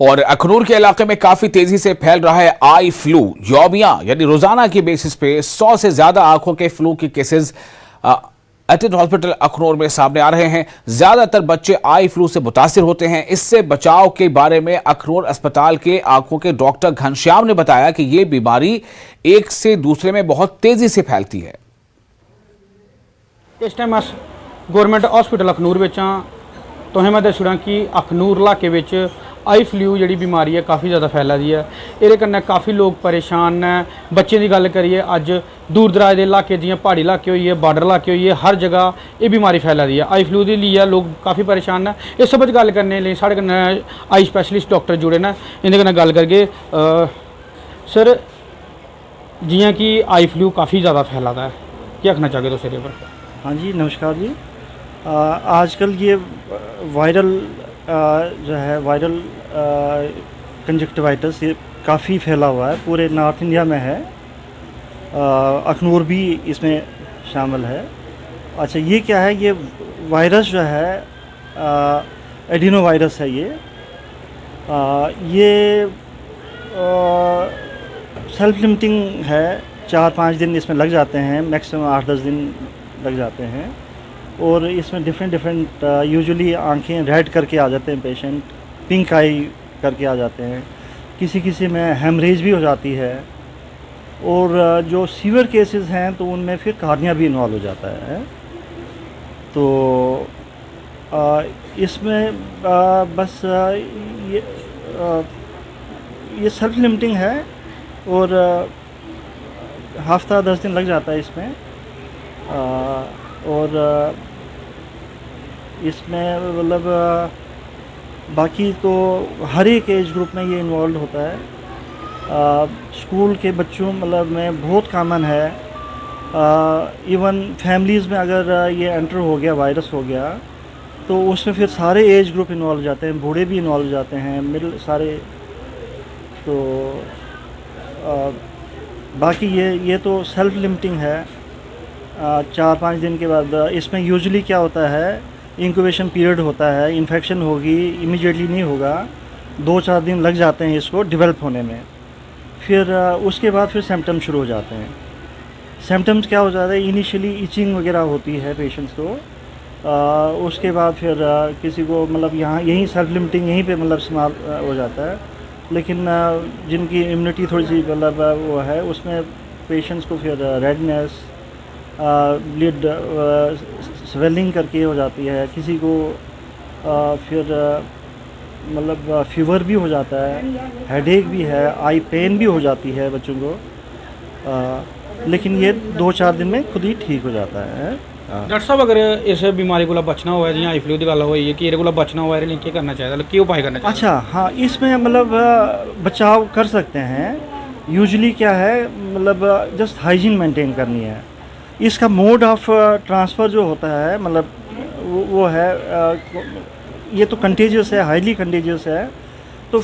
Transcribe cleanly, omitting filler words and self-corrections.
और अखनूर के इलाके में काफी तेजी से फैल रहा है आई फ्लू। यौमिया यानी रोजाना की बेसिस पे 100 से ज्यादा आंखों के फ्लू के केसेस एटेड हॉस्पिटल अखनूर में सामने आ रहे हैं। ज्यादातर बच्चे आई फ्लू से मुतासिर होते हैं। इससे बचाव के बारे में अखनूर अस्पताल के आंखों के डॉक्टर घनश्याम ने बताया कि यह बीमारी एक से दूसरे में बहुत तेजी से फैलती है। इस टाइम अस गौरमेंट हॉस्पिटल अखनूर में तुसें मैं दस्सी ओड़ां कि अखनूर इलाके में आई फ्लू जी बीमारी है काफ़ी ज़्यादा फैला दी है। ये कन्नै काफ़ी लोग परेशान ने। बच्चों की गल करिए अज दूर दराज के इलाके जियां पहाड़ी इलाके होइए, बॉर्डर इलाके होइए, हर जगह ये बीमारी फैला दी है। आई फ्लू के लिए लोग काफ़ी परेशान ने। इस सबक गल करने लिए साढ़े कन्नै आई स्पैशलिस्ट डॉक्टर जुड़े ने। इन्हें कन्नै गल करगे। सर जियां कि आई फ्लू काफ़ी ज़्यादा फैला दा है, क्या आखना चाहोगे तुस एह्दे पर? हाँ जी, नमस्कार जी। आजकल ये वायरल जो है वायरल कंजक्टिवाइटिस ये काफ़ी फैला हुआ है, पूरे नॉर्थ इंडिया में है। अखनूर भी इसमें शामिल है। अच्छा, ये क्या है? ये वायरस जो है एडिनो वायरस है। ये सेल्फ लिमिटिंग है। 4-5 दिन इसमें लग जाते हैं, मैक्सिमम 8-10 दिन लग जाते हैं। और इसमें डिफरेंट यूजुअली आंखें रेड करके आ जाते हैं पेशेंट, पिंक आई करके आ जाते हैं। किसी में हेमरेज भी हो जाती है। और जो सीवियर केसेस हैं तो उनमें फिर कार्निया भी इन्वॉल्व हो जाता है। तो इसमें बस ये सेल्फ लिमिटिंग है और हफ्ता 10 दिन लग जाता है इसमें। और इसमें मतलब बाकी तो हर एक एज ग्रुप में ये इन्वॉल्व होता है। स्कूल के बच्चों मतलब में बहुत कॉमन है। इवन फैमिलीज़ में अगर ये एंटर हो गया, वायरस हो गया, तो उसमें फिर सारे एज ग्रुप इन्वॉल्व जाते हैं, बूढ़े भी इन्वॉल्व जाते हैं, मिडिल सारे। तो बाकी ये तो सेल्फ लिमिटिंग है। 4-5 दिन के बाद इसमें यूजुअली क्या होता है, इंक्यूबेशन पीरियड होता है। इन्फेक्शन होगी, इमीडिएटली नहीं होगा, 2-4 दिन लग जाते हैं इसको डेवलप होने में। फिर उसके बाद फिर सिम्टम्स शुरू हो जाते हैं। सिम्टम्स क्या हो जाता है? इनिशियली इचिंग वगैरह होती है पेशेंट्स को। उसके बाद फिर किसी को मतलब यहीं सेल्फ लिमिटिंग यहीं पे मतलब इस्तेमाल हो जाता है। लेकिन जिनकी इम्यूनिटी थोड़ी सी मतलब वो है, उसमें पेशेंट्स को फिर रेडनेस, ब्लड स्वेलिंग करके हो जाती है। किसी को फिर मतलब फीवर भी हो जाता है, हेडेक भी है, आई पेन भी हो जाती है बच्चों को। लेकिन ये 2-4 दिन में खुद ही ठीक हो जाता है। डॉक्टर साहब, अगर इस बीमारी को बचना हो, जियां आई फ्लू की गल होई है कि ये बचना हो, ये क्या करना चाहिए, क्या उपाय करना चाहिए? अच्छा, हाँ, इसमें मतलब बचाव कर सकते हैं। यूजुअली क्या है, मतलब जस्ट हाइजीन मेंटेन करनी है। इसका मोड ऑफ ट्रांसफ़र जो होता है मतलब वो है ये तो कंटेजियस है, हाईली कंटेजियस है।